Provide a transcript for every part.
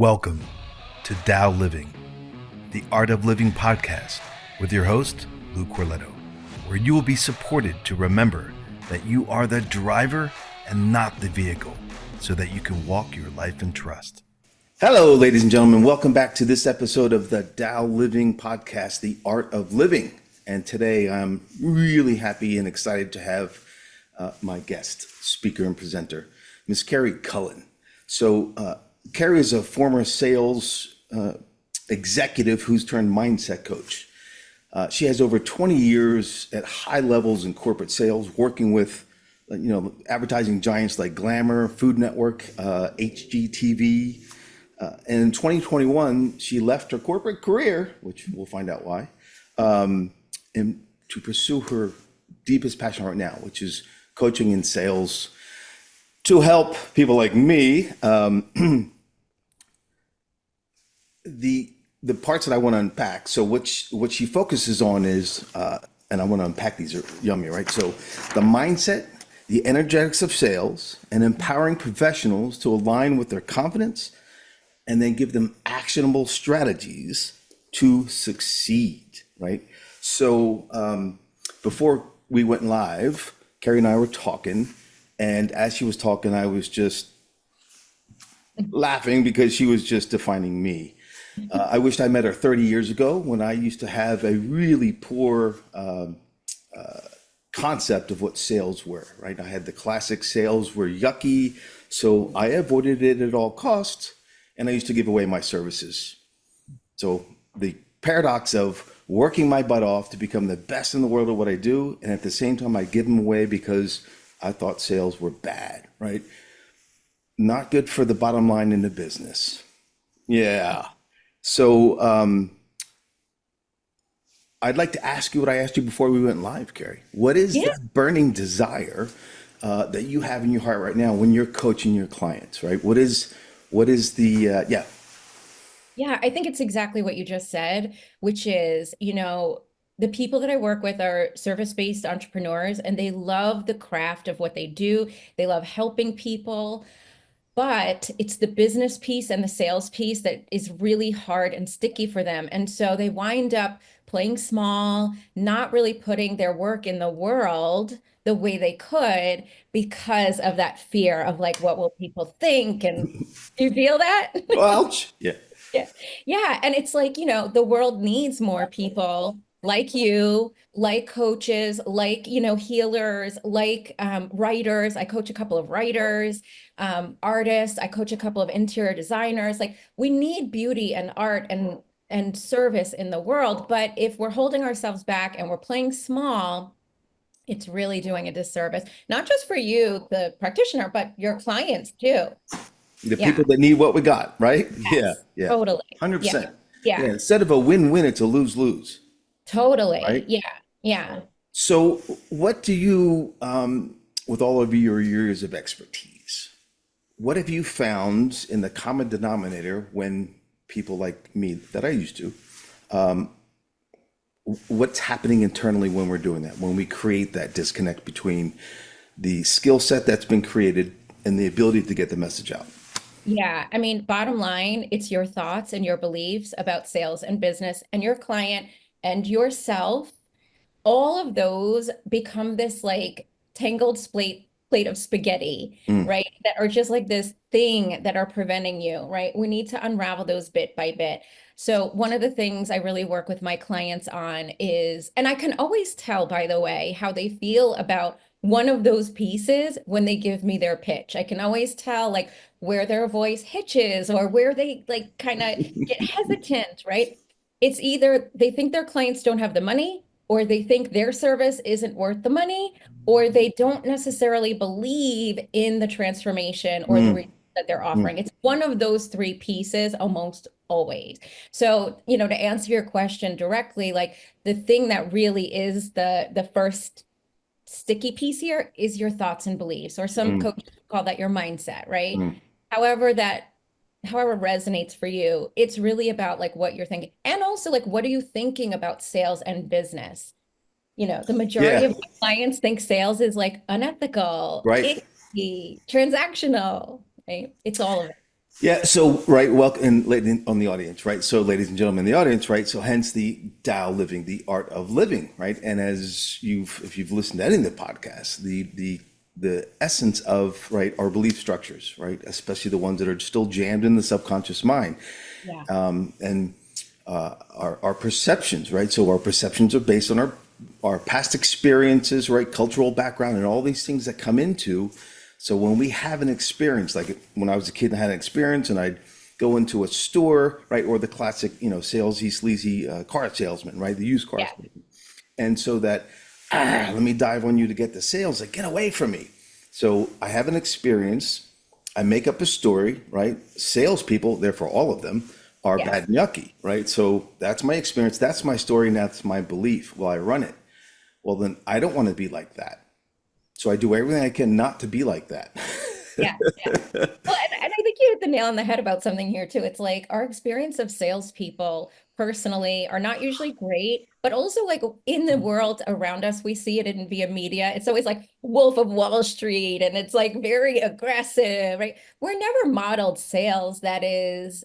Welcome to TAO Living, the Art of Living podcast with your host, Lou Corleto, where you will be supported to remember that you are the driver and not the vehicle, so that you can walk your life in trust. Hello, ladies and gentlemen. Welcome back to this episode of the TAO Living podcast, the Art of Living. And today I'm really happy and excited to have my guest, speaker and presenter, Miss Carrie Cullen. So Carrie is a former sales executive who's turned mindset coach. She has over 20 years at high levels in corporate sales, working with advertising giants like Glamour, Food Network, HGTV. And in 2021, she left her corporate career, which we'll find out why, and to pursue her deepest passion right now, which is coaching in sales to help people like me. The parts that I want to unpack. So what she focuses on is, and I want to unpack these are yummy, right? So the mindset, the energetics of sales, and empowering professionals to align with their confidence, and then give them actionable strategies to succeed, right? So before we went live, Carrie and I were talking, and as she was talking, I was just laughing because she was just defining me. I wished I met her 30 years ago when I used to have a really poor concept of what sales were, right? I had the classic sales were yucky, so I avoided it at all costs, and I used to give away my services. So the paradox of working my butt off to become the best in the world at what I do, and at the same time I give them away because I thought sales were bad, right? Not good for the bottom line in the business. Yeah. So I'd like to ask you what I asked you before we went live, Carrie. What is the burning desire that you have in your heart right now when you're coaching your clients, right? What is the, Yeah, I think it's exactly what you just said, which is, the people that I work with are service-based entrepreneurs and they love the craft of what they do. They love helping people. But it's the business piece and the sales piece that is really hard and sticky for them. And so they wind up playing small, not really putting their work in the world the way they could because of that fear of like, what will people think? And do you feel that? ouch. Yeah. Yeah. Yeah. And it's like, the world needs more people like you, like coaches, like, healers, like writers. I coach a couple of writers, artists. I coach a couple of interior designers. Like we need beauty and art and service in the world. But if we're holding ourselves back and we're playing small, it's really doing a disservice, not just for you, the practitioner, but your clients too. The Yeah. people that need what we got, right? Yeah. Yes. Yeah. Totally. Yeah. 100%. Yeah. Yeah. Instead of a win-win, it's a lose-lose, Totally. right? Yeah. Yeah. So what do you, with all of your years of expertise, what have you found in the common denominator when people like me that I used to, what's happening internally when we're doing that, when we create that disconnect between the skill set that's been created and the ability to get the message out? Yeah. I mean, bottom line, it's your thoughts and your beliefs about sales and business and your client and yourself. All of those become this like tangled plate of spaghetti, Mm. right? That are just like this thing that are preventing you, right? We need to unravel those bit by bit. So one of the things I really work with my clients on is, and I can always tell, by the way, how they feel about one of those pieces when they give me their pitch. I can always tell like where their voice hitches or where they like kind of get hesitant, right? It's either they think their clients don't have the money, or they think their service isn't worth the money, or they don't necessarily believe in the transformation or the Mm. results that they're Mm. offering. It's one of those three pieces almost always. So, to answer your question directly, like the thing that really is the first sticky piece here is your thoughts and beliefs, or some Mm. coaches call that your mindset, right? Mm. However, however resonates for you, it's really about like what you're thinking. And also like, what are you thinking about sales and business? The majority Yeah. of my clients think sales is like unethical, Right. icky, transactional, right? It's all of it. Yeah, so right, welcome and ladies on the audience, right? So, ladies and gentlemen, in the audience, right? So, hence the Tao Living, the art of living, right? And if you've listened to any of the podcasts, the essence of right our belief structures, right, especially the ones that are still jammed in the subconscious mind, Yeah. and our perceptions, right? So, our perceptions are based on our past experiences, right? Cultural background, and all these things that come into. So when we have an experience, like when I was a kid, I had an experience, and I'd go into a store, right, or the classic, salesy, sleazy car salesman, right, the used car Yeah. salesman, and so that let me dive on you to get the sales, like get away from me. So I have an experience, I make up a story, right? Salespeople, therefore all of them, are Yes. bad and yucky, right? So that's my experience, that's my story, and that's my belief. Well, I run it. Well, then I don't want to be like that. So I do everything I can not to be like that. Yeah. Yeah. Well, and I think you hit the nail on the head about something here too. It's like our experience of salespeople personally are not usually great, but also like in the world around us, we see it in via media. It's always like Wolf of Wall Street, and it's like very aggressive, right? We're never modeled sales that is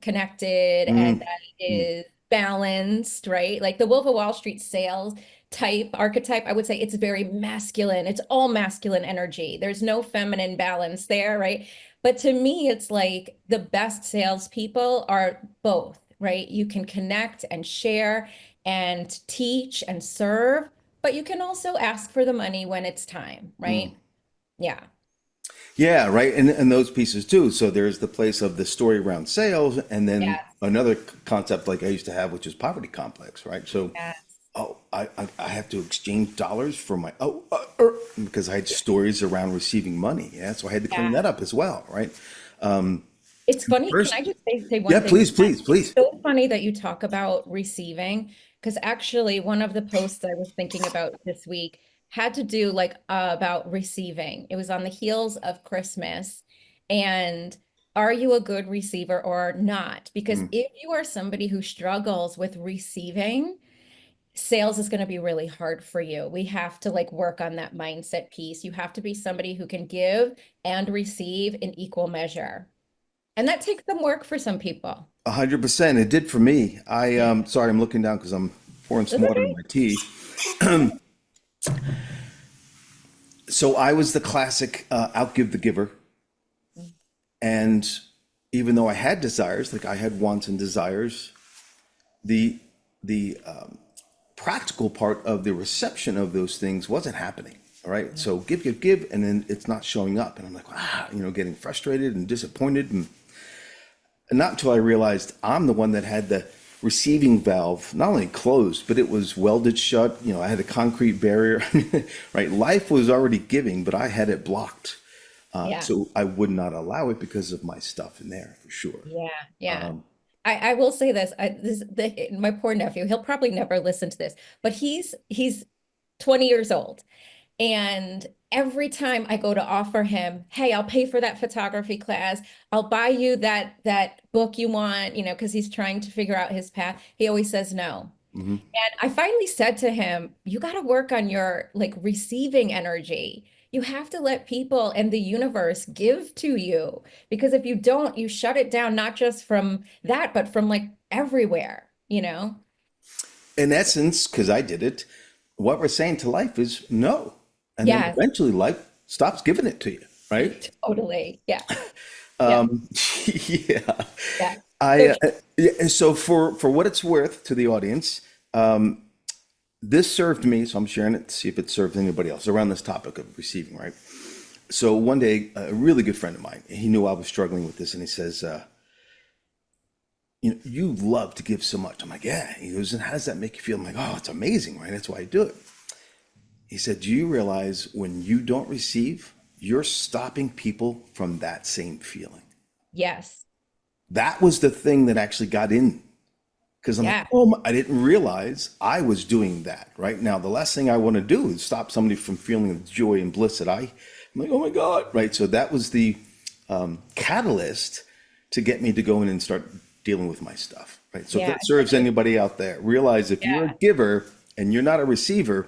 connected and Mm, that mm, is balanced, right? Like the Wolf of Wall Street sales type archetype, I would say it's very masculine. It's all masculine energy. There's no feminine balance there, right? But to me, it's like the best salespeople are both, right? You can connect and share and teach and serve, but you can also ask for the money when it's time, mm. right? Yeah. Yeah, right. And those pieces too. So there's the place of the story around sales, and then Yes. another concept like I used to have, which is poverty complex, right? So, Yes. oh, I have to exchange dollars for my, because I had stories around receiving money. Yeah. So I had to clean Yeah. that up as well, right? It's funny. Can I First, just say yeah, one thing with please, that? please, It's please. so funny that you talk about receiving, because actually one of the posts I was thinking about this week had to do like about receiving. It was on the heels of Christmas. And are you a good receiver or not? Because Mm. if you are somebody who struggles with receiving, sales is going to be really hard for you. We have to like work on that mindset piece. You have to be somebody who can give and receive in equal measure. And that takes some work for some people. 100%. It did for me. Sorry, I'm looking down because I'm pouring some That's water in my tea. So I was the classic outgive the giver. okay. And even though I had desires, like I had wants and desires, the the practical part of the reception of those things wasn't happening. All right. So give, give, give, and then it's not showing up. And I'm like, getting frustrated and disappointed. And not until I realized I'm the one that had the receiving valve not only closed, but it was welded shut. I had a concrete barrier, right? Life was already giving, but I had it blocked. Yeah. So I would not allow it because of my stuff in there for sure. Yeah. Yeah. I will say this. My poor nephew, he'll probably never listen to this, but he's 20 years old. And every time I go to offer him, hey, I'll pay for that photography class. I'll buy you that book you want, because he's trying to figure out his path. He always says no. Hmm. And I finally said to him, you got to work on your like receiving energy. You have to let people and the universe give to you, because if you don't, you shut it down, not just from that, but from like everywhere. In essence, because I did it, what we're saying to life is no. And then Yes, eventually life stops giving it to you, right? totally. Yeah. Yeah. Yeah. Yeah. So I yeah, so for what it's worth to the audience, this served me, so I'm sharing it to see if it serves anybody else around this topic of receiving, right? So one day, a really good friend of mine, he knew I was struggling with this, and he says, you love to give so much. I'm like, yeah. He goes, and how does that make you feel? I'm like, oh, it's amazing, right? That's why I do it. He said, do you realize when you don't receive, you're stopping people from that same feeling? yes. That was the thing that actually got in because I'm like, Yeah. I didn't realize I was doing that. Right now, the last thing I want to do is stop somebody from feeling the joy and bliss that I'm like, oh my God. Right. So that was the catalyst to get me to go in and start dealing with my stuff. Right. So if Yeah. that serves anybody out there, realize if you're a Yeah. giver and you're not a receiver,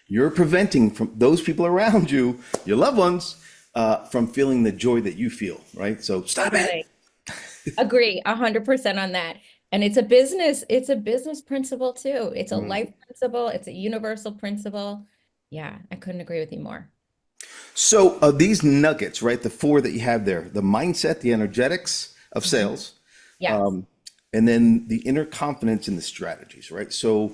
you're preventing from those people around you, your loved ones, from feeling the joy that you feel, right? So stop it. Totally. Agree 100% on that. And it's a business principle too. It's a Mm. life principle. It's a universal principle. Yeah, I couldn't agree with you more. So these nuggets, right? The four that you have there, the mindset, the energetics of Mhm. sales, Yes. and then the inner confidence in the strategies, right? So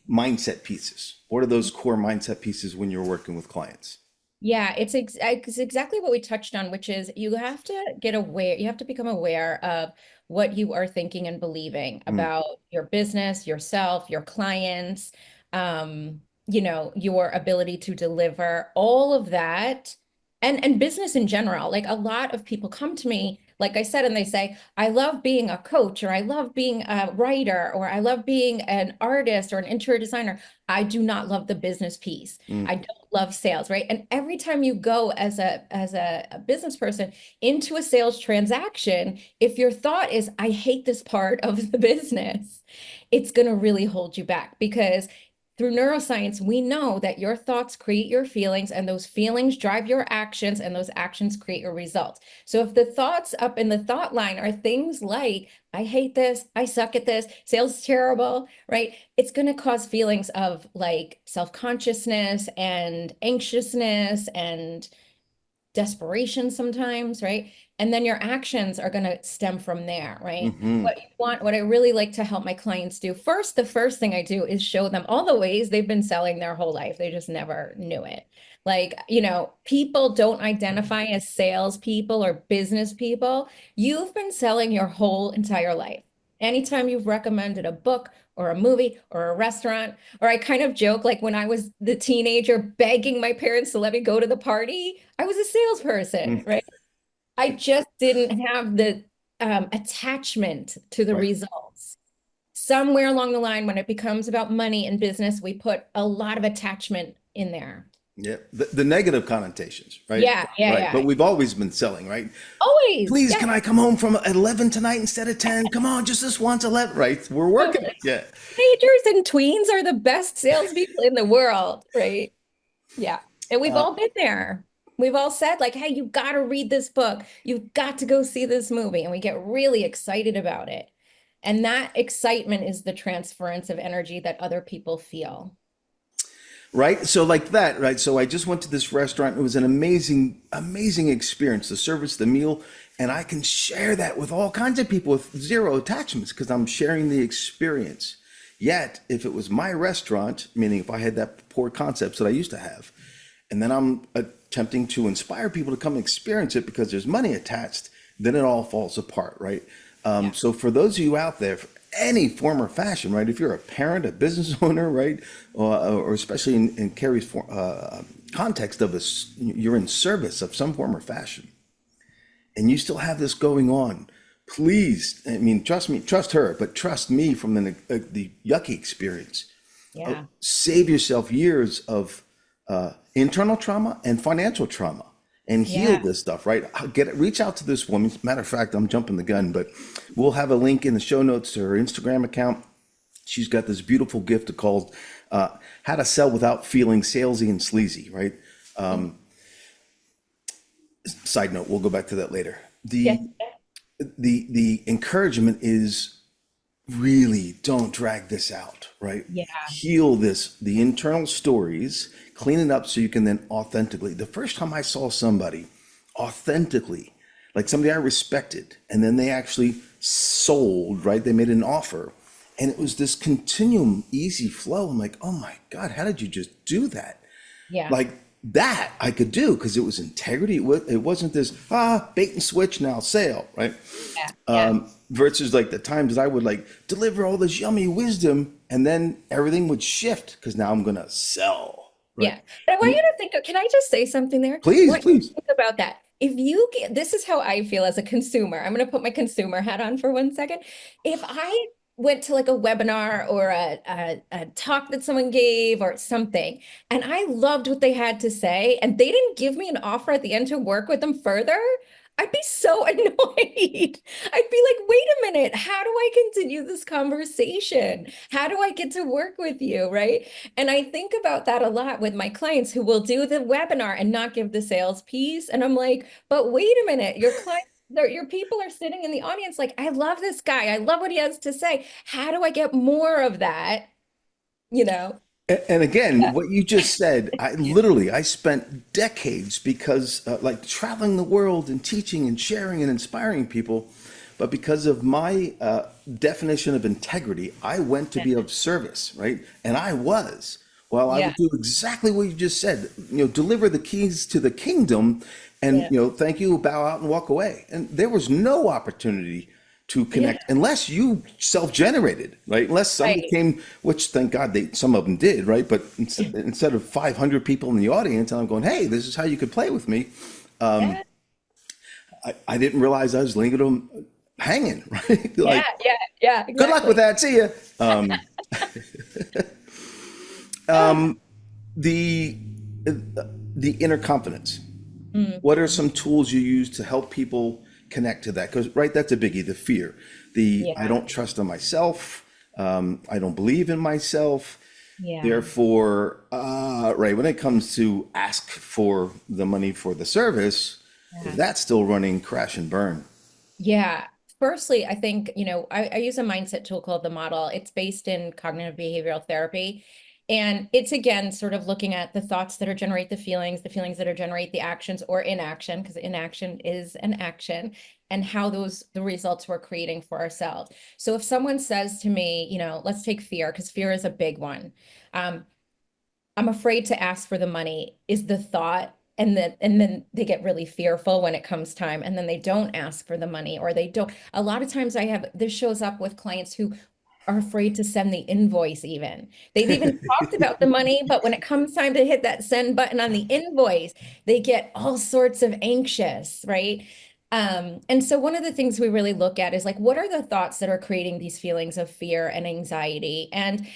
mindset pieces. What are those core mindset pieces when you're working with clients? Yeah, it's exactly what we touched on, which is you have to get aware, you have to become aware of what you are thinking and believing Mm, about your business, yourself, your clients, your ability to deliver, all of that, and business in general. Like a lot of people come to me, like I said, and they say, I love being a coach, or I love being a writer, or I love being an artist or an interior designer. I do not love the business piece. mm, I don't love sales, right? And every time you go as a business person into a sales transaction, if your thought is, I hate this part of the business, it's going to really hold you back because through neuroscience, we know that your thoughts create your feelings, and those feelings drive your actions, and those actions create your results. So if the thoughts up in the thought line are things like, I hate this, I suck at this, sales is terrible, right? It's going to cause feelings of like self-consciousness and anxiousness and desperation sometimes, right? And then your actions are going to stem from there, right? hmm What I really like to help my clients do first, the first thing I do is show them all the ways they've been selling their whole life. They just never knew it. Like, people don't identify as salespeople or business people. You've been selling your whole entire life. Anytime you've recommended a book or a movie or a restaurant, or I kind of joke like when I was the teenager begging my parents to let me go to the party, I was a salesperson, right? I just didn't have the attachment to the Right. results. Somewhere along the line, when it becomes about money and business, we put a lot of attachment in there. Yeah. The negative connotations, right? Yeah, yeah, Right. But yeah. we've always been selling, right? Always. Please, Yeah. can I come home from 11 tonight instead of 10? Come on, just this once, 11, right? We're working. Totally. Yeah. Teenagers and tweens are the best salespeople in the world, right? Yeah. And we've all been there. We've all said, like, hey, you got to read this book. You've got to go see this movie. And we get really excited about it. And that excitement is the transference of energy that other people feel. Right. So like that, right? So I just went to this restaurant. It was an amazing, amazing experience. The service, the meal, and I can share that with all kinds of people with zero attachments because I'm sharing the experience. Yet, if it was my restaurant, meaning if I had that poor concepts that I used to have, and then I'm attempting to inspire people to come experience it because there's money attached, then it all falls apart, right? Yeah. So for those of you out there, any form or fashion, right? If you're a parent, a business owner, right, or especially in Carrie's context of this, you're in service of some form or fashion, and you still have this going on. Please, I mean, trust me, trust her, but trust me from the yucky experience. Yeah. Save yourself years of internal trauma and financial trauma and heal Yeah. this stuff, right? Reach out to this woman. Matter of fact, I'm jumping the gun, but we'll have a link in the show notes to her Instagram account. She's got this beautiful gift called How to Sell Without Feeling Salesy and Sleazy, right? Side note, we'll go back to that later. Yeah. The encouragement is really don't drag this out, right? Yeah. Heal the internal stories, clean it up so you can then authentically. The first time I saw somebody authentically, like somebody I respected, and then they actually sold, right? They made an offer. And it was this continuum, easy flow. I'm like, oh my God, how did you just do that? Yeah. Like that I could do because it was integrity. It wasn't this, bait and switch now sale, right? Yeah. Yeah. Versus like the times that I would like deliver all this yummy wisdom and then everything would shift because now I'm gonna sell, right? Yeah. But I want you to think, can I just say something there? I Please, want you to please. think about that. If you get, this is how I feel as a consumer. I'm going to put my consumer hat on for 1 second. If I went to like a webinar or a talk that someone gave or something, and I loved what they had to say, and they didn't give me an offer at the end to work with them further, I'd be so annoyed. I'd be like, wait a minute, how how do I continue this conversation? How do I get to work with you, right? And I think about that a lot with my clients who will do the webinar and not give the sales piece. And I'm like, but wait a minute, your client, your people are sitting in the audience like, I love this guy. I love what he has to say. How do I get more of that? You know? And again, what you just said, I spent decades because like traveling the world and teaching and sharing and inspiring people. But because of my definition of integrity, I went to be of service, right? And I was. Well, I Yeah. would do exactly what you just said, deliver the keys to the kingdom and, Yeah. thank you, bow out and walk away. And there was no opportunity to Yeah. connect unless you self-generated, right? Unless somebody Right. came, which thank God some of them did, right? But instead of 500 people in the audience, and I'm going, hey, this is how you could play with me. Yeah. I didn't realize I was leaving them hanging, right? Yeah. Like, Yeah. Yeah. good luck with Exactly. that. See ya. The the inner confidence. What are Mhm. some tools you use to help people connect to that? Because right, that's a biggie. The fear, the I Yeah. don't trust in myself. I don't believe in myself. Yeah. Therefore, right, when it comes to ask for the money for the service, Yeah. that's still running crash and burn. Yeah. Firstly, I think, I use a mindset tool called the model. It's based in cognitive behavioral therapy. And it's again sort of looking at the thoughts that are generate the feelings that are generate the actions or inaction, because inaction is an action, and how the results we're creating for ourselves. So if someone says to me, let's take fear, because fear is a big one. Um, I'm afraid to ask for the money is the thought. And then they get really fearful when it comes time. And then they don't ask for the money, or they don't. A lot of times this shows up with clients who are afraid to send the invoice even. They've even talked about the money, but when it comes time to hit that send button on the invoice, they get all sorts of anxious, right? And so one of the things we really look at is like, what are the thoughts that are creating these feelings of fear and anxiety? And,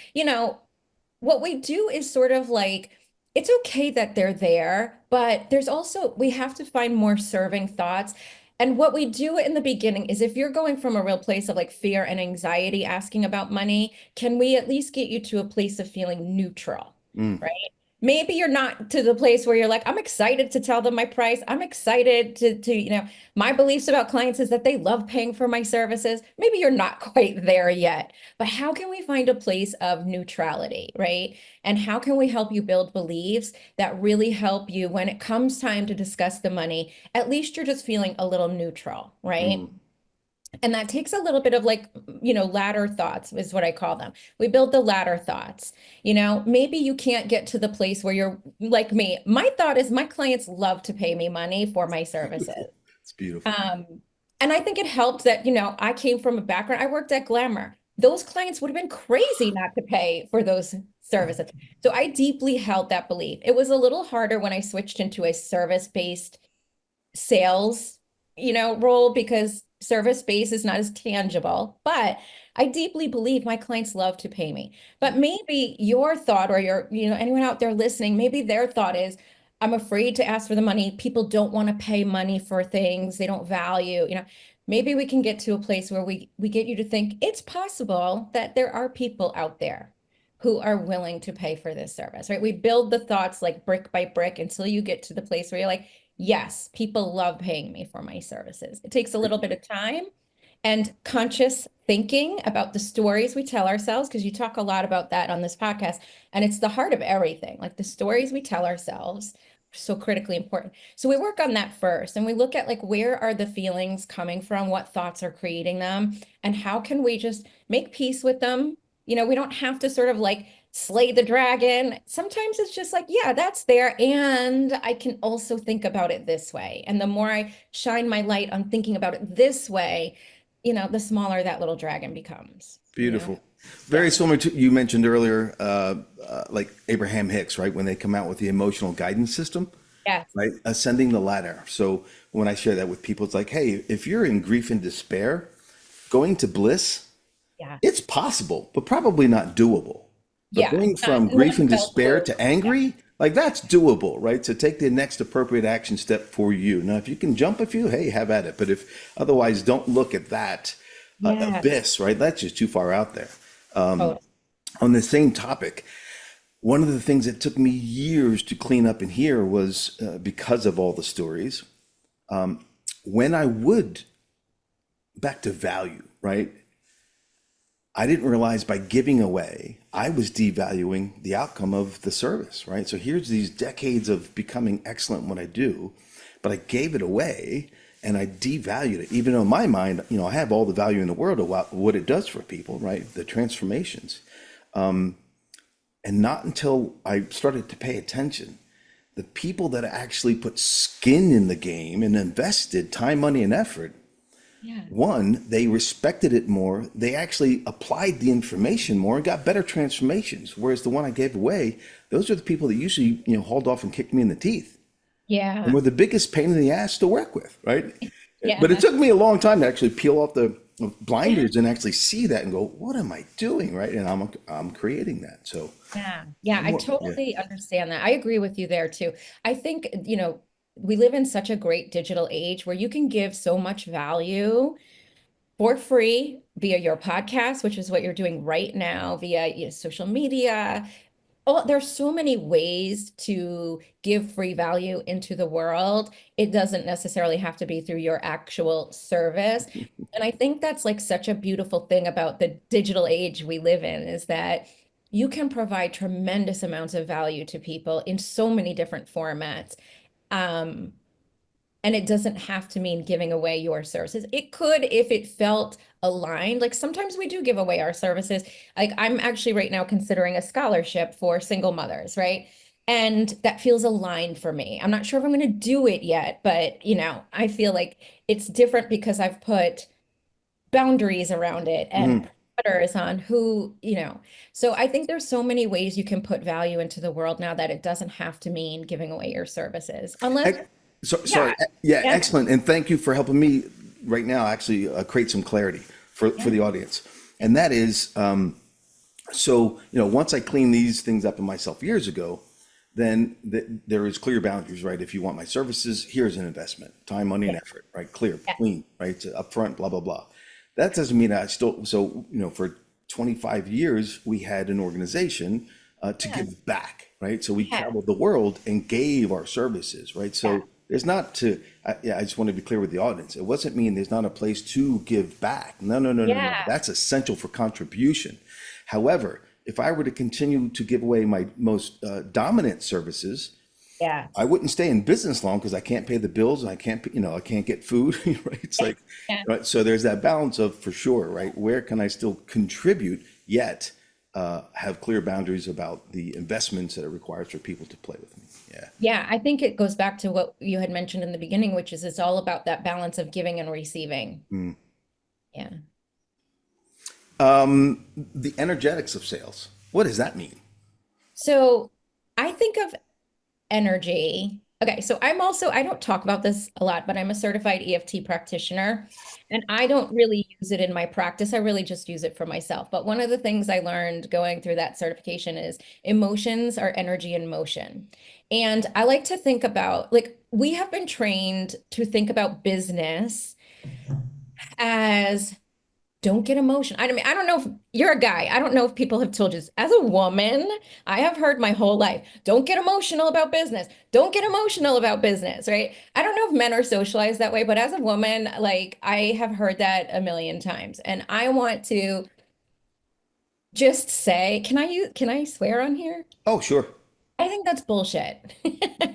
what we do is sort of like, it's okay that they're there, but there's also, we have to find more serving thoughts. And what we do in the beginning is if you're going from a real place of like fear and anxiety asking about money, can we at least get you to a place of feeling neutral, Mm, right? Maybe you're not to the place where you're like, I'm excited to tell them my price. I'm excited my beliefs about clients is that they love paying for my services. Maybe you're not quite there yet. But how can we find a place of neutrality, right? And how can we help you build beliefs that really help you when it comes time to discuss the money? At least you're just feeling a little neutral, right? mm. And that takes a little bit of like, ladder thoughts is what I call them. We build the ladder thoughts. Maybe you can't get to the place where you're like me. My thought is my clients love to pay me money for my services. Beautiful. It's beautiful. Um, and I think it helped that, I came from a background, I worked at Glamour. Those clients would have been crazy not to pay for those services. So I deeply held that belief. It was a little harder when I switched into a service-based sales, role because service base is not as tangible, but I deeply believe my clients love to pay me. But maybe your thought or anyone out there listening, maybe their thought is, I'm afraid to ask for the money. People don't want to pay money for things they don't value, Maybe we can get to a place where we get you to think it's possible that there are people out there who are willing to pay for this service, right? We build the thoughts like brick by brick until you get to the place where you're like, yes, people love paying me for my services. It takes a little bit of time and conscious thinking about the stories we tell ourselves, because you talk a lot about that on this podcast. And it's the heart of everything, like the stories we tell ourselves, so critically important. So we work on that first and we look at like, where are the feelings coming from? What thoughts are creating them? And how can we just make peace with them? We don't have to sort of like slay the dragon. Sometimes it's just like, yeah, that's there. And I can also think about it this way. And the more I shine my light on thinking about it this way, the smaller that little dragon becomes. Beautiful. Yeah. Very similar to you mentioned earlier, like Abraham Hicks, right? When they come out with the emotional guidance system, Yes. right? Ascending the ladder. So when I share that with people, it's like, hey, if you're in grief and despair, going to bliss, Yeah. it's possible, but probably not doable. But Yeah. going Not from in grief one and fell despair swoop. to Yeah. angry, like that's doable, right? So take the next appropriate action step for you. Now, if you can jump a few, hey, have at it. But if otherwise, don't look at that Yeah. abyss, right? That's just too far out there. Oh, On the same topic, one of the things that took me years to clean up in here was because of all the stories. When I would, back to value, right? I didn't realize by giving away, I was devaluing the outcome of the service, right? So here's these decades of becoming excellent in what I do, but I gave it away and I devalued it. Even though in my mind, I have all the value in the world of what it does for people, right? The transformations. And not until I started to pay attention, the people that actually put skin in the game and invested time, money, and effort, yeah. one, they respected it more. They actually applied the information more and got better transformations. Whereas the one I gave away, those are the people that usually, hauled off and kicked me in the teeth and Yeah. were the biggest pain in the ass to work with, right? But it Yeah. took me a long time to actually peel off the Yeah. blinders and actually see that and go, what am I doing, right? And I'm creating that. So Yeah. Yeah. the I more, yeah. totally understand that. I agree with you there too. I think, we live in such a great digital age where you can give so much value for free via your podcast, which is what you're doing right now, via social media. Oh, there's so many ways to give free value into the world. It doesn't necessarily have to be through your actual service. And I think that's like such a beautiful thing about the digital age we live in is that you can provide tremendous amounts of value to people in so many different formats. Um, and it doesn't have to mean giving away your services. It could if it felt aligned. Like sometimes we do give away our services. Like I'm actually right now considering a scholarship for single mothers, right? And that feels aligned for me. I'm not sure if I'm going to do it yet, but I feel like it's different because I've put boundaries around it and Mhm. parameters on who. So I think there's so many ways you can put value into the world now that it doesn't have to mean giving away your services. Unless, Ec- So, yeah, sorry. Yeah, yeah. excellent. And thank you for helping me right now actually create some clarity for Yeah. the audience. And that is, once I cleaned these things up in myself years ago, then there is clear boundaries, right? If you want my services, here's an investment, time, money, Yeah. and effort, right? Clear, Yeah. clean, right? It's upfront, blah, blah, blah. That doesn't mean I still, for 25 years, we had an organization to Yeah. give back, right? So we Yeah. traveled the world and gave our services, right? Yeah. So there's not to, yeah, I just want to be clear with the audience. It wasn't mean there's not a place to give back. No, no, no, no, no. Yeah. That's essential for contribution. However, if I were to continue to give away my most dominant services, Yeah. I wouldn't stay in business long because I can't pay the bills and I can't get food, right? It's like, Yeah. right? So there's that balance of for sure, right? Where can I still contribute yet have clear boundaries about the investments that it requires for people to play with me? Yeah. Yeah. I think it goes back to what you had mentioned in the beginning, which is it's all about that balance of giving and receiving. Mm. Yeah. The energetics of sales. What does that mean? So I think of energy. Okay, so I don't talk about this a lot, but I'm a certified EFT practitioner and I don't really use it in my practice. I really just use it for myself. But one of the things I learned going through that certification is emotions are energy in motion. And I like to think about, like, we have been trained to think about business as don't get emotional. I mean, I don't know if you're a guy. I don't know if people have told you this. As a woman, I have heard my whole life, don't get emotional about business. Don't get emotional about business, right? I don't know if men are socialized that way, but as a woman, like I have heard that a million times. And I want to just say, can I swear on here? Oh, sure. I think that's bullshit.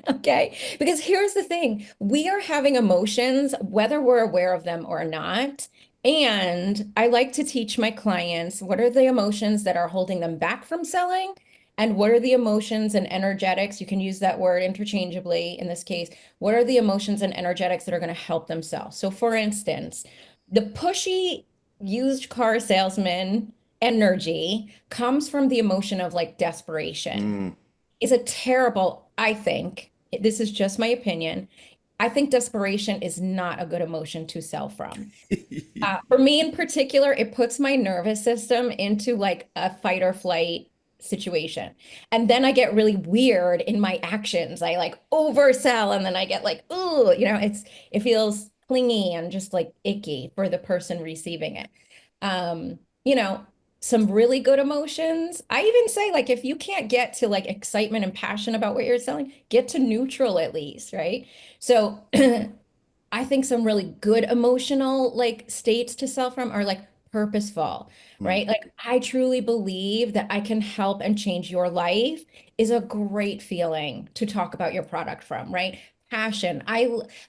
Okay. Because here's the thing, we are having emotions, whether we're aware of them or not. And I like to teach my clients what are the emotions that are holding them back from selling, and what are the emotions and energetics. You can use that word interchangeably in this case. What are the emotions and energetics that are going to help them sell? So, for instance, the pushy used car salesman energy comes from the emotion of like desperation Mm. is a terrible, I think, this is just my opinion. I think desperation is not a good emotion to sell from. For me in particular, it puts my nervous system into like a fight or flight situation. And then I get really weird in my actions. I like oversell and then I get like, ooh, it feels clingy and just like icky for the person receiving it. You know, some really good emotions. I even say, like, if you can't get to like excitement and passion about what you're selling, get to neutral at least, right? So I think some really good emotional like states to sell from are like purposeful, Mm, right? Like I truly believe that I can help and change your life is a great feeling to talk about your product from, right? Passion.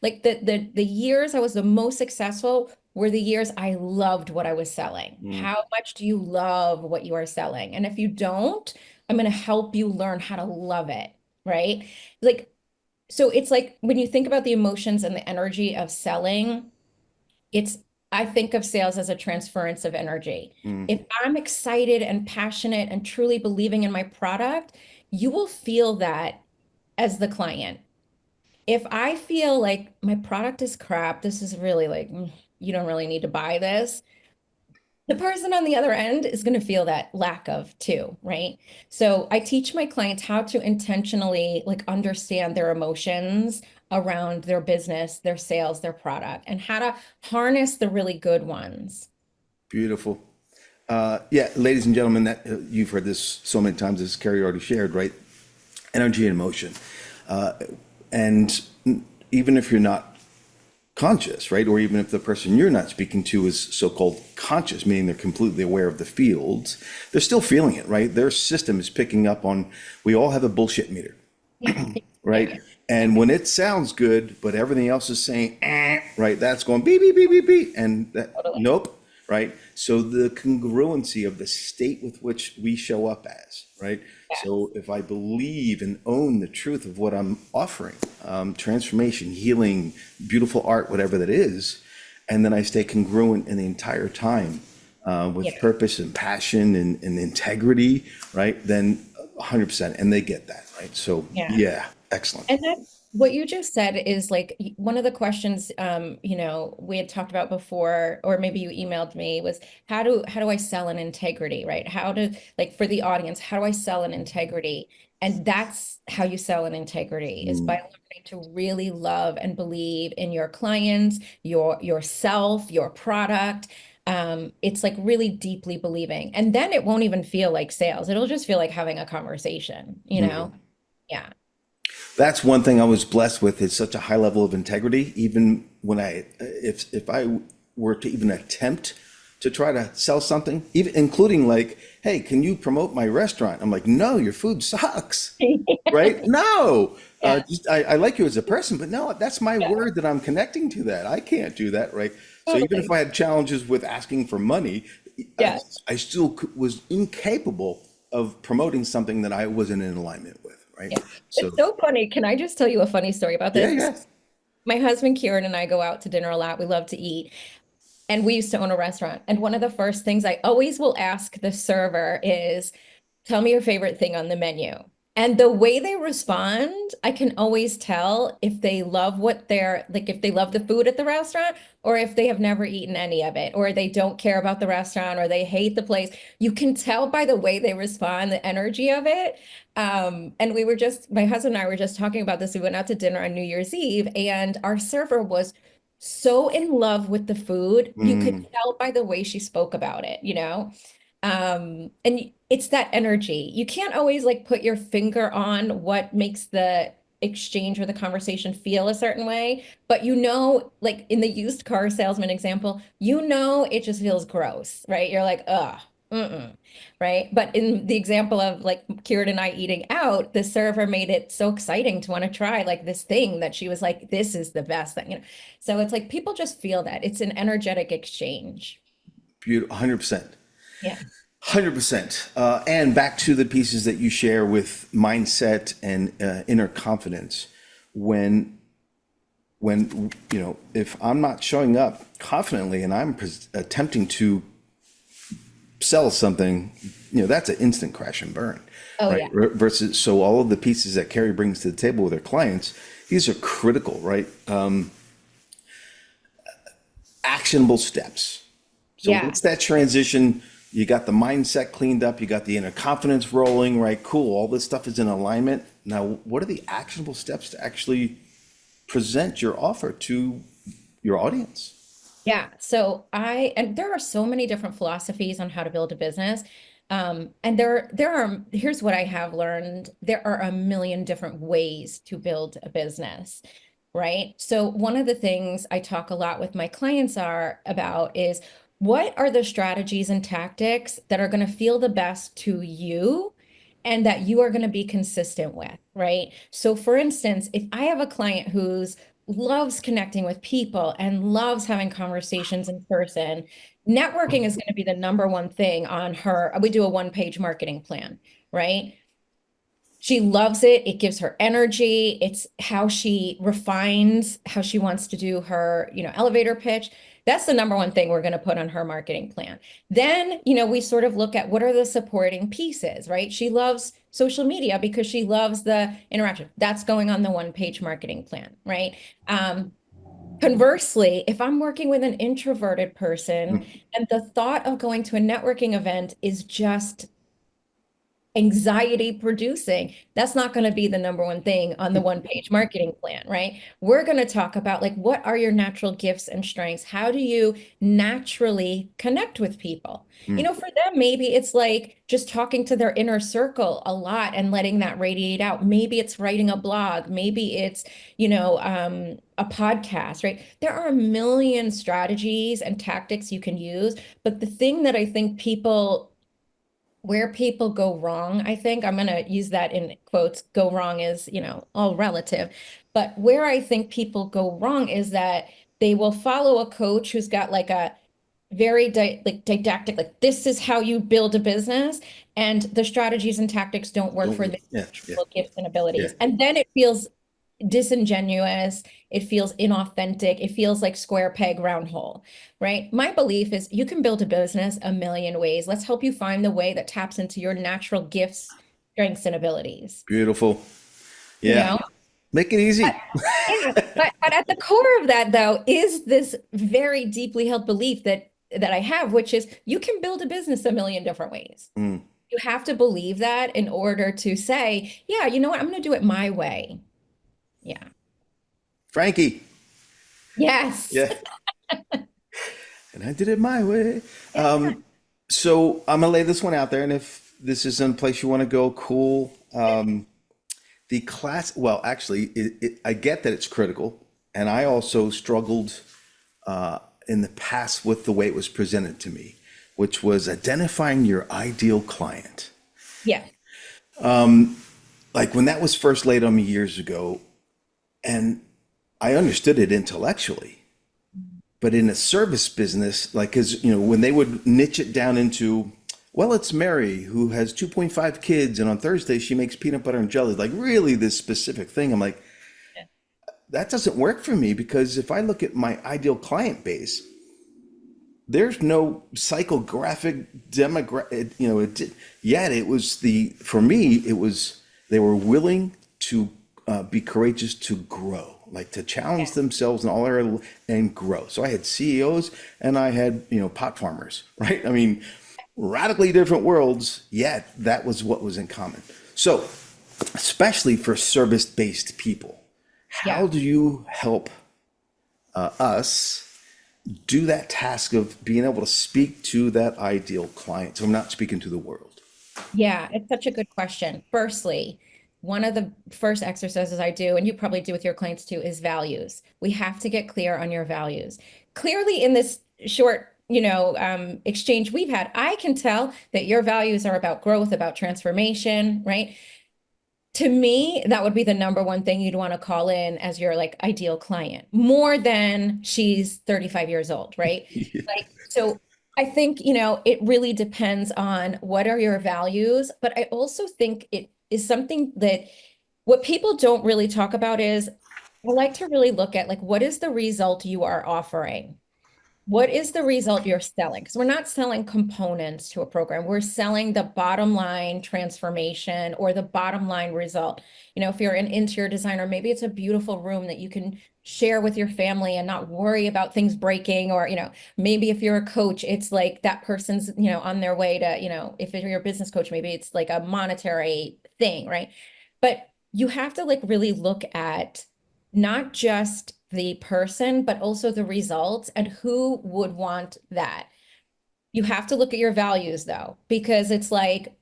Like the years I was the most successful were the years I loved what I was selling. mm. How much do you love what you are selling? And if you don't, I'm going to help you learn how to love it, right? Like so it's like when you think about the emotions and the energy of selling, it's, I think of sales as a transference of energy. Mm. If I'm excited and passionate and truly believing in my product, you will feel that as the client. If I feel like my product is crap, this is really like, you don't really need to buy this, the person on the other end is going to feel that lack of too, right? So I teach my clients how to intentionally like understand their emotions around their business, their sales, their product, and how to harness the really good ones. Beautiful. Yeah, ladies and gentlemen, that you've heard this so many times, as Carrie already shared, right? Energy and emotion. And even if you're not conscious, right? Or even if the person you're not speaking to is so-called conscious, meaning they're completely aware of the fields, they're still feeling it, right? Their system is picking up on, we all have a bullshit meter, Yeah. right? Yeah. And when it sounds good, but everything else is saying, right, that's going beep, beep, beep, beep, beep, and that, Totally. nope, right? So the congruency of the state with which we show up as, right? Yes. So if I believe and own the truth of what I'm offering, transformation, healing, beautiful art, whatever that is, and then I stay congruent in the entire time with Yeah. purpose and passion and integrity, right? Then 100%, and they get that, right? So Yeah. yeah, excellent. And that what you just said is like one of the questions we had talked about before, or maybe you emailed me, was how do I sell an integrity, right? How to like for the audience, how do I sell an integrity? And that's how you sell an integrity is by Mm, learning to really love and believe in your clients, yourself, your product. It's like really deeply believing. And then it won't even feel like sales. It'll just feel like having a conversation, you mm. know? Yeah. That's one thing I was blessed with is such a high level of integrity. Even when if I were to even attempt to try to sell something, even including like, hey, can you promote my restaurant? I'm like, no, your food sucks, right? No, Yeah. I like you as a person, but no, that's my Yeah, word that I'm connecting to that. I can't do that, right? So even if totally. I had challenges with asking for money, I, Yeah. I still was incapable of promoting something that I wasn't in alignment with, right? Yeah. So It's so funny. Can I just tell you a funny story about yeah, this? yeah. My husband Kieran and I go out to dinner a lot. We love to eat. And we used to own a restaurant. And one of the first things I always will ask the server is, tell me your favorite thing on the menu. And the way they respond, I can always tell if they love what they're like, if they love the food at the restaurant, or if they have never eaten any of it, or they don't care about the restaurant, or they hate the place. You can tell by the way they respond, the energy of it. And we were just, my husband and I were just talking about this. We went out to dinner on New Year's Eve, and our server was so in love with the food. You could Mm, tell by the way she spoke about it, you know? And it's that energy. You can't always like put your finger on what makes the exchange or the conversation feel a certain way, but you know, like in the used car salesman example, you know, it just feels gross, right? You're like, ugh, mm-mm, right? But in the example of like Kieran and I eating out, the server made it so exciting to want to try like this thing that she was like, this is the best thing, you know? So it's like people just feel that it's an energetic exchange. beautiful, 100%. Yeah. 100%. And back to the pieces that you share with mindset and inner confidence. When, if I'm not showing up confidently and I'm attempting to sell something, that's an instant crash and burn, Oh, right? yeah. Versus, so all of the pieces that Carrie brings to the table with her clients, these are critical, right? Actionable steps. So Yeah. once that transition, you got the mindset cleaned up, you got the inner confidence rolling, right? Cool. All this stuff is in alignment. Now, what are the actionable steps to actually present your offer to your audience? Yeah. And there are so many different philosophies on how to build a business. And here's what I have learned. There are a million different ways to build a business, right? So one of the things I talk a lot with my clients about is what are the strategies and tactics that are going to feel the best to you and that you are going to be consistent with, right? So for instance, if I have a client who's loves connecting with people and loves having conversations in person, networking is going to be the number one thing on her. We do a one-page marketing plan, right? She loves it. It gives her energy. It's how she refines how she wants to do her, elevator pitch. That's the number one thing we're going to put on her marketing plan. Then, we sort of look at what are the supporting pieces, right? She loves social media because she loves the interaction. That's going on the one-page marketing plan, right? Conversely, if I'm working with an introverted person and the thought of going to a networking event is just anxiety producing, that's not going to be the number one thing on the one-page marketing plan, right? We're going to talk about like, what are your natural gifts and strengths? How do you naturally connect with people? For them, maybe it's like just talking to their inner circle a lot and letting that radiate out. Maybe it's writing a blog. Maybe it's, a podcast, right? There are a million strategies and tactics you can use. But the thing that I think where people go wrong, I think I'm going to use that in quotes, go wrong is, all relative. But where I think people go wrong is that they will follow a coach who's got like a very didactic, like this is how you build a business, and the strategies and tactics don't work Don't for we? the Yeah, yeah, gifts and yeah. abilities. And then it feels disingenuous, it feels inauthentic, it feels like square peg, round hole, right? My belief is you can build a business a million ways. Let's help you find the way that taps into your natural gifts, strengths, and abilities. Beautiful. You Yeah. know? Make it But, easy. yeah, but at the core of that, though, is this very deeply held belief that I have, which is you can build a business a million different ways. Mm. You have to believe that in order to say, yeah, you know what, I'm going to do it my way. Yeah. Frankie. Yes. Yeah. And I did it my way. So I'm gonna lay this one out there, and if this is a place you want to go, cool. The class, well, actually, I get that it's critical, and I also struggled in the past with the way it was presented to me, which was identifying your ideal client. Yeah. Like when that was first laid on me years ago, and I understood it intellectually, but in a service business, like, because, when they would niche it down into, well, it's Mary who has 2.5 kids, and on Thursday she makes peanut butter and jelly, like really this specific thing. I'm like, that doesn't work for me, because if I look at my ideal client base, there's no psychographic demographic, yet it was for me, it was, they were willing to be courageous to grow, like to challenge themselves and all their, and grow. So I had CEOs and I had, pot farmers, right? I mean, radically different worlds, yet that was what was in common. So, especially for service-based people, how Yeah. do you help us do that task of being able to speak to that ideal client? So I'm not speaking to the world. Yeah, it's such a good question. Firstly, one of the first exercises I do, and you probably do with your clients too, is values. We have to get clear on your values. Clearly, in this short, exchange we've had, I can tell that your values are about growth, about transformation, right? To me, that would be the number one thing you'd want to call in as your like ideal client, more than she's 35 years old, right? Like, so I think, it really depends on what are your values, but I also think it is something that what people don't really talk about is I like to really look at like what is the result you are offering? What is the result you're selling? Because we're not selling components to a program. We're selling the bottom line transformation or the bottom line result. If you're an interior designer, maybe it's a beautiful room that you can share with your family and not worry about things breaking. Or, maybe if you're a coach, it's like that person's, on their way to, if you're a business coach, maybe it's like a monetary thing, right? But you have to like really look at not just the person, but also the results and who would want that. You have to look at your values though, because it's like,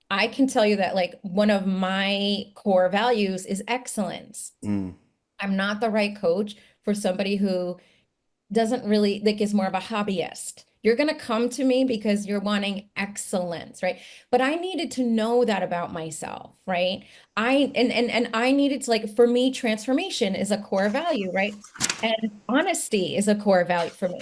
I can tell you that like one of my core values is excellence. Mm. I'm not the right coach for somebody who doesn't really like is more of a hobbyist. You're going to come to me because you're wanting excellence, right? But I needed to know that about myself, right? And I needed to like for me transformation is a core value, right? And honesty is a core value for me.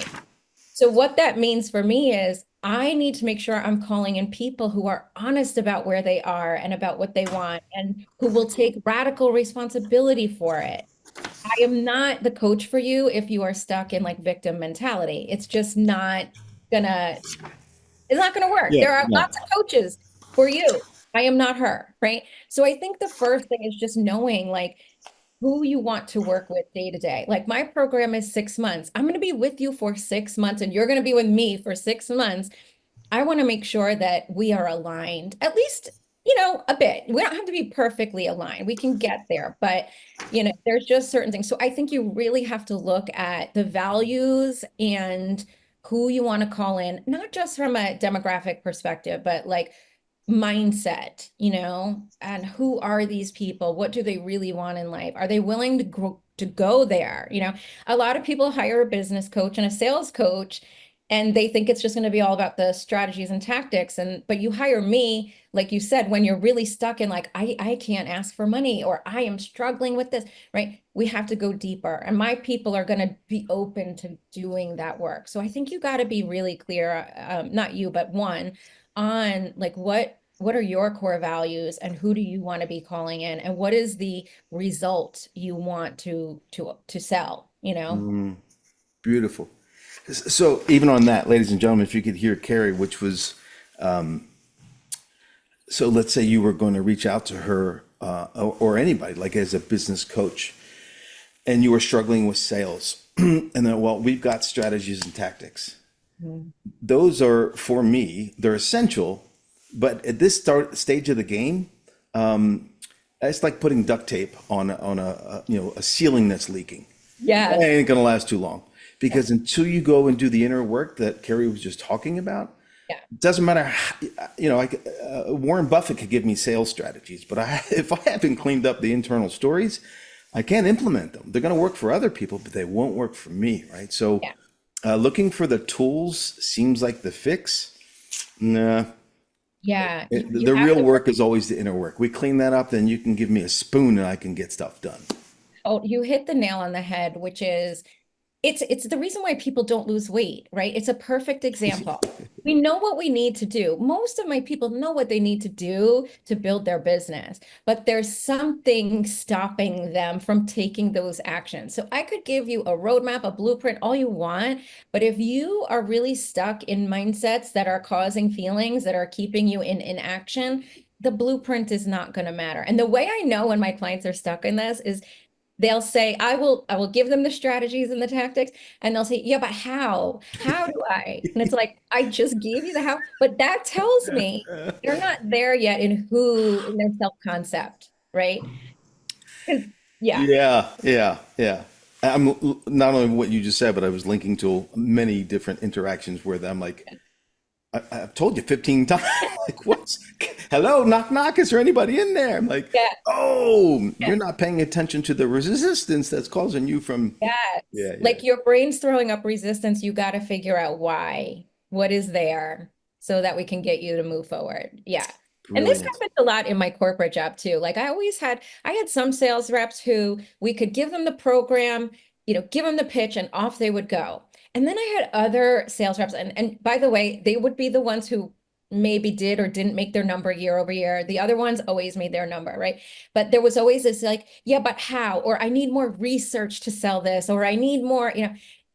So what that means for me is I need to make sure I'm calling in people who are honest about where they are and about what they want and who will take radical responsibility for it. I am not the coach for you if you are stuck in like victim mentality. It's just not gonna, it's not gonna work. Yeah, There are yeah. lots of coaches for you. I am not her, right? So I think the first thing is just knowing like who you want to work with day to day. Like my program is 6 months. I'm going to be with you for 6 months and you're going to be with me for 6 months. I want to make sure that we are aligned, at least, a bit. We don't have to be perfectly aligned. We can get there, but there's just certain things. So I think you really have to look at the values and who you want to call in, not just from a demographic perspective, but like mindset, and who are these people? What do they really want in life? Are they willing to go there? A lot of people hire a business coach and a sales coach and they think it's just going to be all about the strategies and tactics but you hire me like you said when you're really stuck in like I can't ask for money or I am struggling with this, right? We have to go deeper and my people are going to be open to doing that work. So I think you got to be really clear, not you but one, on like what are your core values and who do you want to be calling in and what is the result you want to sell, Mm. Beautiful. So even on that, ladies and gentlemen, if you could hear Carrie, which was, so let's say you were going to reach out to her or anybody, like as a business coach, and you were struggling with sales, and then, well, we've got strategies and tactics. Mhm. Those are for me, they're essential, but at this stage of the game, it's like putting duct tape on a ceiling that's leaking. It Yes. ain't gonna last too long Yeah. because until you go and do the inner work that Carrie was just talking about, Yeah. it doesn't matter. Warren Buffett could give me sales strategies, but if I haven't cleaned up the internal stories, I can't implement them. They're gonna work for other people, but they won't work for me, right? So, Yeah. looking for the tools seems like the fix. Nah, Yeah. You the have real to work is always the inner work. We clean that up, then you can give me a spoon and I can get stuff done. Oh, you hit the nail on the head, which is it's the reason why people don't lose weight, right? It's a perfect example. We know what we need to do. Most of my people know what they need to do to build their business, but there's something stopping them from taking those actions. So I could give you a roadmap, a blueprint, all you want, but if you are really stuck in mindsets that are causing feelings that are keeping you in inaction, the blueprint is not going to matter. And the way I know when my clients are stuck in this is they'll say, I will give them the strategies and the tactics, and they'll say, yeah, but how? How do I? And it's like, I just gave you the how, but that tells me they're not there yet in their self-concept, right? 'Cause- yeah, Yeah, yeah, yeah. I'm not only what you just said, but I was linking to many different interactions where I'm like, I've told you 15 times. Like, what's, hello, knock, knock. Is there anybody in there? I'm like, yeah, oh, yeah. you're not paying attention to the resistance that's causing you from, Yes. yeah, yeah. Like your brain's throwing up resistance, you got to figure out why, what is there so that we can get you to move forward. Yeah. And this Brilliant. happens a lot in my corporate job too. Like I had some sales reps who we could give them the program, give them the pitch and off they would go. And then I had other sales reps and by the way, they would be the ones who maybe did or didn't make their number year over year. The other ones always made their number, right? But there was always this like, yeah, but how? Or I need more research to sell this, or I need more,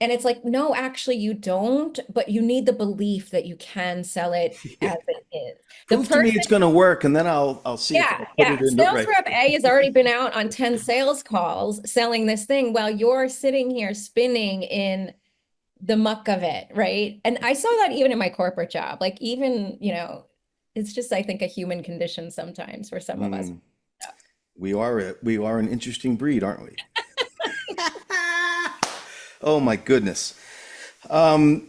and it's like, no, actually you don't, but you need the belief that you can sell it Yeah. as it is. The Prove to me person, it's going to work, and then I'll see if yeah, I'll put it yeah. into Sales right. rep A has already been out on 10 sales calls selling this thing while you're sitting here spinning in the muck of it, right? And I saw that even in my corporate job. Like even, it's just I think a human condition sometimes for some of us. Mm, we are an interesting breed, aren't we? Oh my goodness. Well,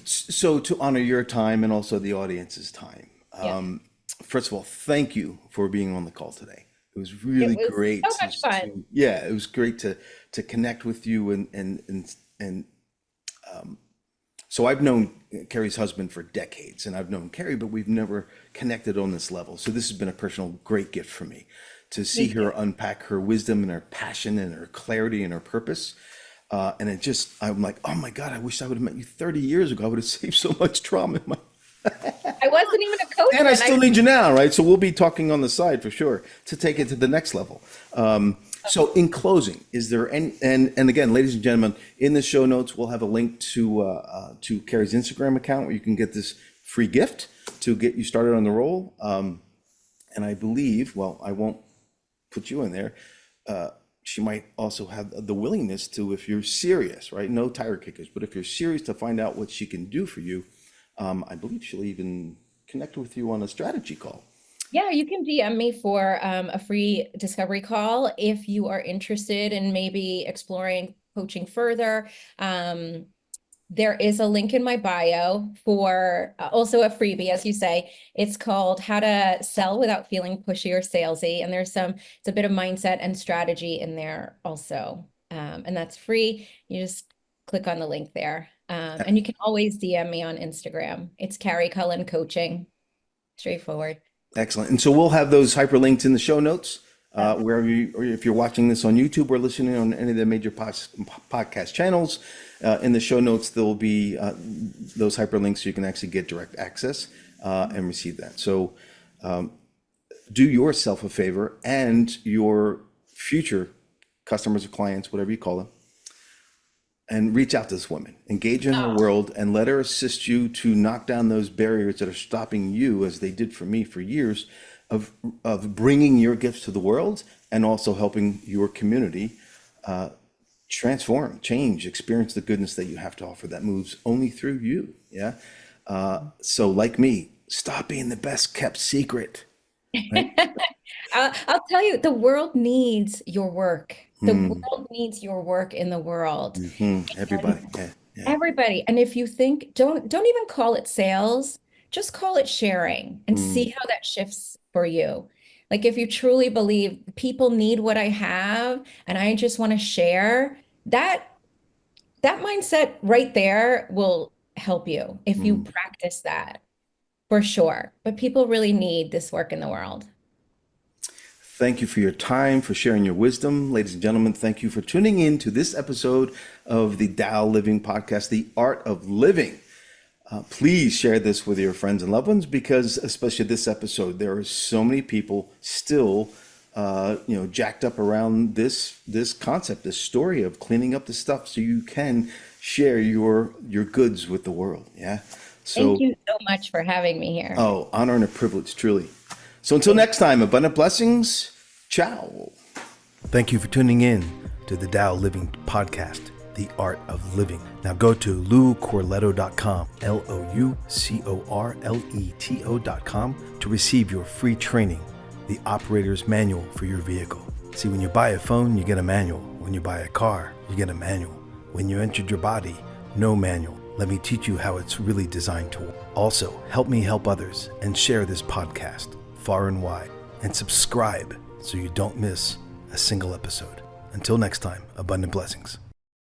so to honor your time and also the audience's time, Yeah. first of all, thank you for being on the call today. It was It really was great so much fun. yeah, it was great to connect with you and so I've known Carrie's husband for decades, and I've known Carrie, but we've never connected on this level. So this has been a personal great gift for me to see Thank you. her unpack her wisdom and her passion and her clarity and her purpose. And I'm like, oh my God, I wish I would have met you 30 years ago. I would have saved so much trauma in my. I wasn't even a coach And I then. still need you now, right? So we'll be talking on the side for sure to take it to the next level. So in closing, is there any, and again, ladies and gentlemen, in the show notes, we'll have a link to Carrie's Instagram account where you can get this free gift to get you started on the roll. And I believe, well, I won't put you in there. She might also have the willingness to, if you're serious, right? No tire kickers, but if you're serious to find out what she can do for you, I believe she'll even connect with you on a strategy call. Yeah, you can DM me for a free discovery call if you are interested in maybe exploring coaching further. There is a link in my bio for also a freebie, as you say. It's called How to Sell Without Feeling Pushy or Salesy. And it's a bit of mindset and strategy in there also. And that's free. You just click on the link there. And you can always DM me on Instagram. It's Carrie Cullen Coaching. Straightforward. Excellent. And so we'll have those hyperlinks in the show notes, wherever you, or if you're watching this on YouTube or listening on any of the major podcast channels, in the show notes, there will be those hyperlinks so you can actually get direct access and receive that. So do yourself a favor and your future customers or clients, whatever you call them, and reach out to this woman, engage in her world, and let her assist you to knock down those barriers that are stopping you, as they did for me for years, of bringing your gifts to the world and also helping your community transform, change, experience the goodness that you have to offer that moves only through you. Yeah. So like me, stop being the best kept secret. Right? I'll tell you, the world needs your work. The world needs your work in the world. Everybody. Yeah. Everybody. And if you think, don't even call it sales, just call it sharing and see how that shifts for you. Like if you truly believe people need what I have and I just want to share, that mindset right there will help you if you practice that for sure. But people really need this work in the world. Thank you for your time, for sharing your wisdom. Ladies and gentlemen, thank you for tuning in to this episode of the TAO Living Podcast, The Art of Living. Please share this with your friends and loved ones, because especially this episode, there are so many people still jacked up around this concept, this story of cleaning up the stuff so you can share your goods with the world. Yeah. So thank you so much for having me here. Oh, honor and a privilege, truly. So until next time, abundant blessings. Ciao. Thank you for tuning in to the TAO Living Podcast, The Art of Living. Now go to loucorleto.com, LOUCORLETO.com, to receive your free training, the operator's manual for your vehicle. See, when you buy a phone, you get a manual. When you buy a car, you get a manual. When you entered your body, no manual. Let me teach you how it's really designed to work. Also, help me help others and share this podcast far and wide, and subscribe so you don't miss a single episode. Until next time, abundant blessings.